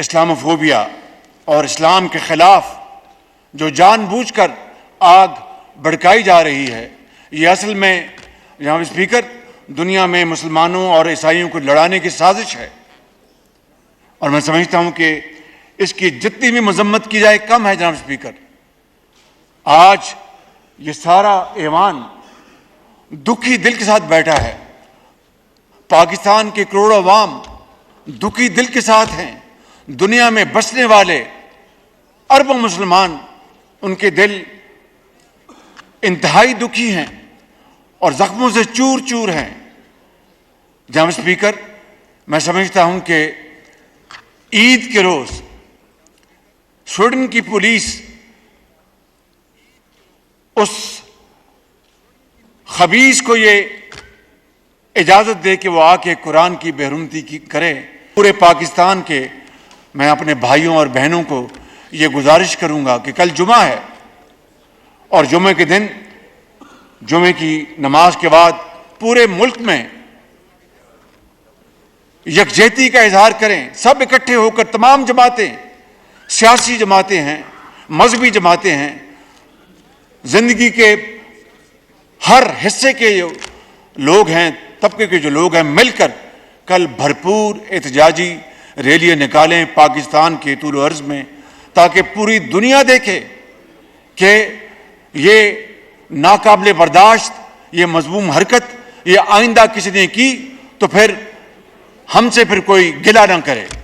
Islamophobia اور اسلام کے خلاف جو جان بوجھ کر آگ بھڑکائی جا رہی ہے، یہ اصل میں جناب اسپیکر دنیا میں مسلمانوں اور عیسائیوں کو لڑانے کی سازش ہے، اور میں سمجھتا ہوں کہ اس کی جتنی بھی مذمت کی جائے کم ہے۔ جناب اسپیکر، آج یہ سارا ایوان دکھی دل کے ساتھ بیٹھا ہے، پاکستان کے کروڑوں عوام دکھی دل کے ساتھ ہیں، دنیا میں بسنے والے اربوں مسلمان ان کے دل انتہائی دکھی ہیں اور زخموں سے چور چور ہیں۔ جناب اسپیکر، میں سمجھتا ہوں کہ عید کے روز سویڈن کی پولیس اس خبیث کو یہ اجازت دے کہ وہ آ کے قرآن کی بے حرمتی کی کرے۔ پورے پاکستان کے میں اپنے بھائیوں اور بہنوں کو یہ گزارش کروں گا کہ کل جمعہ ہے، اور جمعے کے دن جمعے کی نماز کے بعد پورے ملک میں یکجہتی کا اظہار کریں، سب اکٹھے ہو کر، تمام جماعتیں، سیاسی جماعتیں ہیں، مذہبی جماعتیں ہیں، زندگی کے ہر حصے کے جو لوگ ہیں، طبقے کے جو لوگ ہیں، مل کر کل بھرپور احتجاجی ریلیاں نکالیں پاکستان کے طول و عرض میں، تاکہ پوری دنیا دیکھے کہ یہ ناقابل برداشت، یہ مذموم حرکت یہ آئندہ کسی نے کی تو پھر ہم سے پھر کوئی گلہ نہ کرے۔